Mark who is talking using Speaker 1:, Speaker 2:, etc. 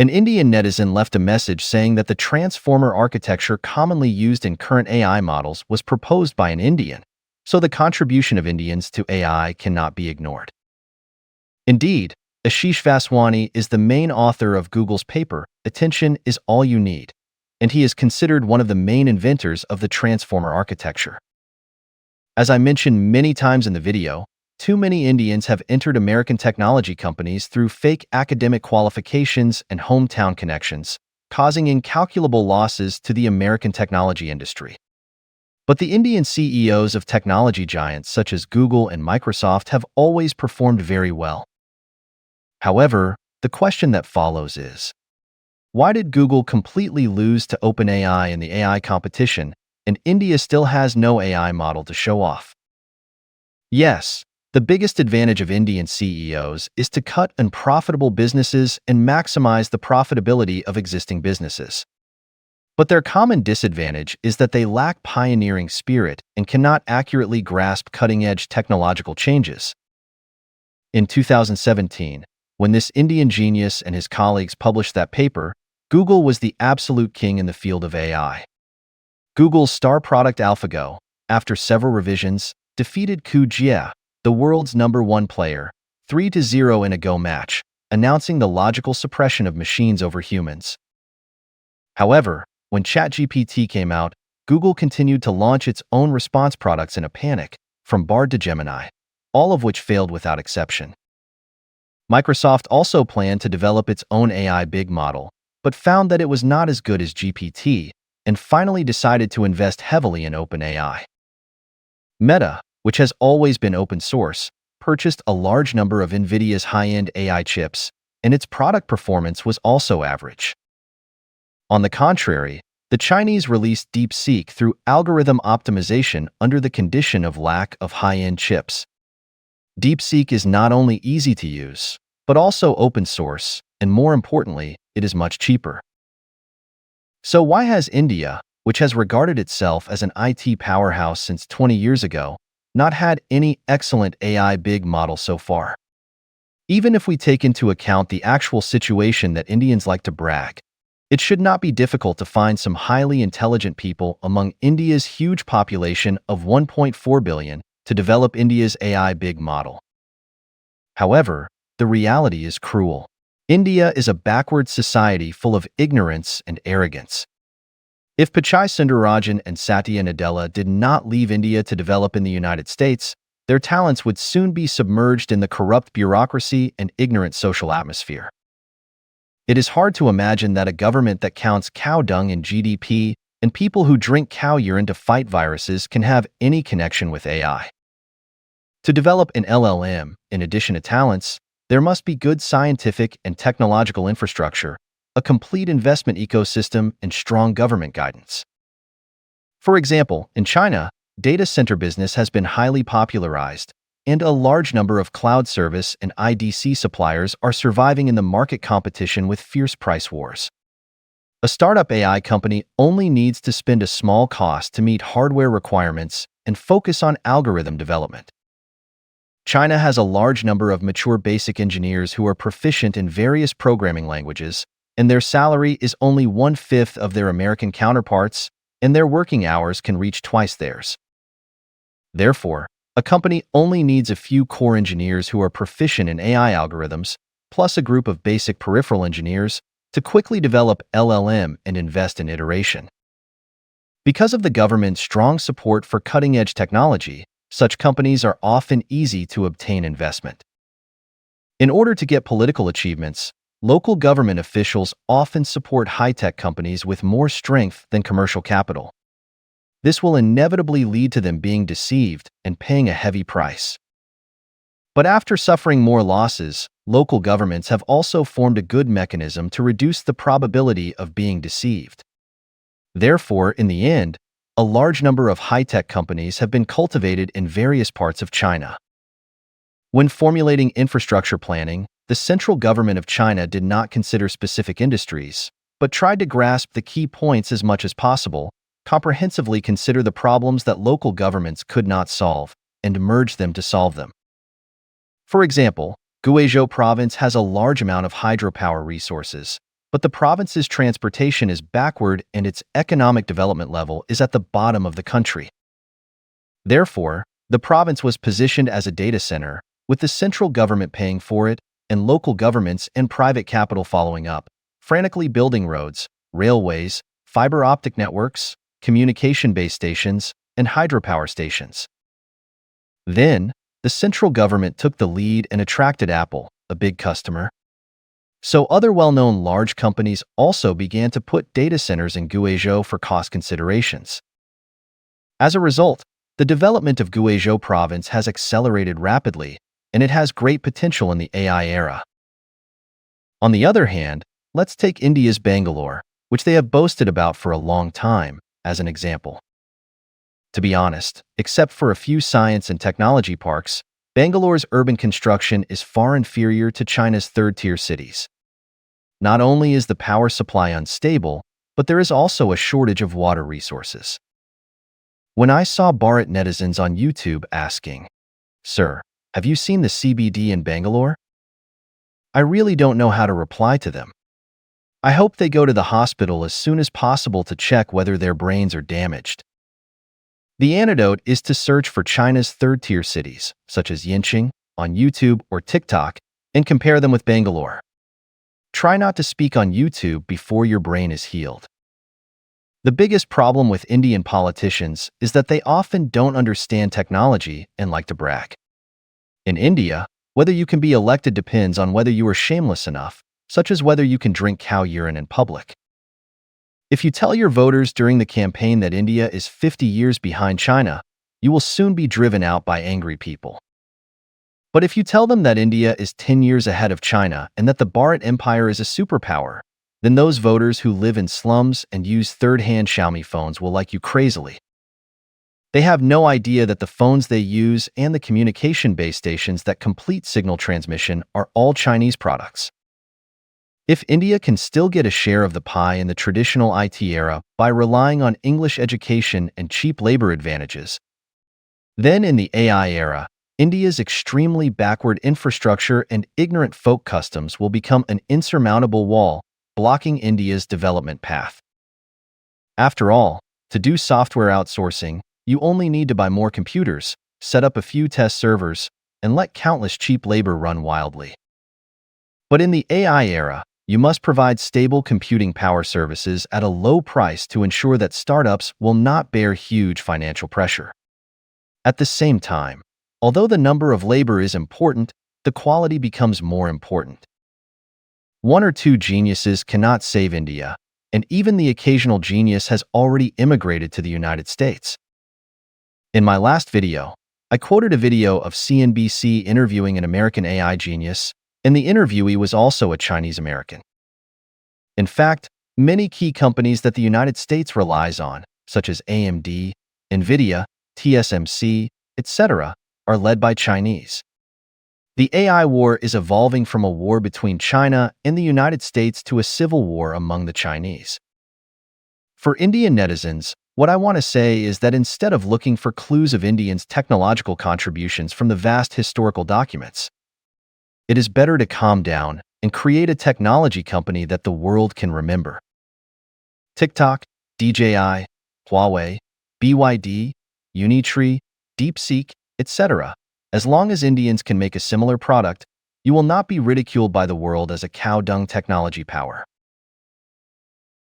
Speaker 1: An Indian netizen left a message saying that the transformer architecture commonly used in current AI models was proposed by an Indian, so the contribution of Indians to AI cannot be ignored. Indeed, Ashish Vaswani is the main author of Google's paper, Attention is All You Need, and he is considered one of the main inventors of the transformer architecture. As I mentioned many times in the video, too many Indians have entered American technology companies through fake academic qualifications and hometown connections, causing incalculable losses to the American technology industry. But the Indian CEOs of technology giants such as Google and Microsoft have always performed very well. However, the question that follows is, why did Google completely lose to OpenAI in the AI competition, and India still has no AI model to show off? Yes, the biggest advantage of Indian CEOs is to cut unprofitable businesses and maximize the profitability of existing businesses. But their common disadvantage is that they lack pioneering spirit and cannot accurately grasp cutting-edge technological changes. In 2017, when this Indian genius and his colleagues published that paper, Google was the absolute king in the field of AI. Google's star product AlphaGo, after several revisions, defeated Qjia, the world's #1 player, 3-0 in a Go match, announcing the logical suppression of machines over humans. However, when ChatGPT came out, Google continued to launch its own response products in a panic, from Bard to Gemini, all of which failed without exception. Microsoft also planned to develop its own AI big model, but found that it was not as good as GPT, and finally decided to invest heavily in OpenAI. Meta, which has always been open source, purchased a large number of NVIDIA's high-end AI chips, and its product performance was also average. On the contrary, the Chinese released DeepSeek through algorithm optimization under the condition of lack of high-end chips. DeepSeek is not only easy to use, but also open source, and more importantly, it is much cheaper. So why has India, which has regarded itself as an IT powerhouse since 20 years ago, not had any excellent AI big model so far? Even if we take into account the actual situation that Indians like to brag, it should not be difficult to find some highly intelligent people among India's huge population of 1.4 billion to develop India's AI big model. However, the reality is cruel. India is a backward society full of ignorance and arrogance. If Pichai Sundarajan and Satya Nadella did not leave India to develop in the United States, their talents would soon be submerged in the corrupt bureaucracy and ignorant social atmosphere. It is hard to imagine that a government that counts cow dung in GDP and people who drink cow urine to fight viruses can have any connection with AI. To develop an LLM, in addition to talents, there must be good scientific and technological infrastructure, a complete investment ecosystem, and strong government guidance. For example, in China, data center business has been highly popularized, and a large number of cloud service and IDC suppliers are surviving in the market competition with fierce price wars. A startup AI company only needs to spend a small cost to meet hardware requirements and focus on algorithm development. China has a large number of mature basic engineers who are proficient in various programming languages, and their salary is only 1/5 of their American counterparts, and their working hours can reach twice theirs. Therefore, a company only needs a few core engineers who are proficient in AI algorithms, plus a group of basic peripheral engineers, to quickly develop LLM and invest in iteration. Because of the government's strong support for cutting-edge technology, such companies are often easy to obtain investment. In order to get political achievements, local government officials often support high-tech companies with more strength than commercial capital. This will inevitably lead to them being deceived and paying a heavy price. But after suffering more losses, local governments have also formed a good mechanism to reduce the probability of being deceived. Therefore, in the end, a large number of high-tech companies have been cultivated in various parts of China. When formulating infrastructure planning, the central government of China did not consider specific industries, but tried to grasp the key points as much as possible, comprehensively consider the problems that local governments could not solve, and merge them to solve them. For example, Guizhou province has a large amount of hydropower resources, but the province's transportation is backward and its economic development level is at the bottom of the country. Therefore, the province was positioned as a data center, with the central government paying for it and local governments and private capital following up, frantically building roads, railways, fiber optic networks, communication base stations, and hydropower stations. Then, the central government took the lead and attracted Apple, a big customer. So other well-known large companies also began to put data centers in Guizhou for cost considerations. As a result, the development of Guizhou province has accelerated rapidly, and it has great potential in the AI era. On the other hand, let's take India's Bangalore, which they have boasted about for a long time, as an example. To be honest, except for a few science and technology parks, Bangalore's urban construction is far inferior to China's third-tier cities. Not only is the power supply unstable, but there is also a shortage of water resources. When I saw Bharat netizens on YouTube asking, "Sir, have you seen the CBD in Bangalore?" I really don't know how to reply to them. I hope they go to the hospital as soon as possible to check whether their brains are damaged. The antidote is to search for China's third-tier cities, such as Yanqing, on YouTube or TikTok, and compare them with Bangalore. Try not to speak on YouTube before your brain is healed. The biggest problem with Indian politicians is that they often don't understand technology and like to brag. In India, whether you can be elected depends on whether you are shameless enough, such as whether you can drink cow urine in public. If you tell your voters during the campaign that India is 50 years behind China, you will soon be driven out by angry people. But if you tell them that India is 10 years ahead of China and that the Bharat Empire is a superpower, then those voters who live in slums and use third-hand Xiaomi phones will like you crazily. They have no idea that the phones they use and the communication base stations that complete signal transmission are all Chinese products. If India can still get a share of the pie in the traditional IT era by relying on English education and cheap labor advantages, then in the AI era, India's extremely backward infrastructure and ignorant folk customs will become an insurmountable wall, blocking India's development path. After all, to do software outsourcing, you only need to buy more computers, set up a few test servers, and let countless cheap labor run wildly. But in the AI era, you must provide stable computing power services at a low price to ensure that startups will not bear huge financial pressure. At the same time, although the number of labor is important, the quality becomes more important. One or two geniuses cannot save India, and even the occasional genius has already immigrated to the United States. In my last video, I quoted a video of CNBC interviewing an American AI genius, and the interviewee was also a Chinese American. In fact, many key companies that the United States relies on, such as AMD, NVIDIA, TSMC, etc., are led by Chinese. The AI war is evolving from a war between China and the United States to a civil war among the Chinese. For Indian netizens, what I want to say is that instead of looking for clues of Indians' technological contributions from the vast historical documents, it is better to calm down and create a technology company that the world can remember. TikTok, DJI, Huawei, BYD, Unitree, DeepSeek, etc. As long as Indians can make a similar product, you will not be ridiculed by the world as a cow dung technology power.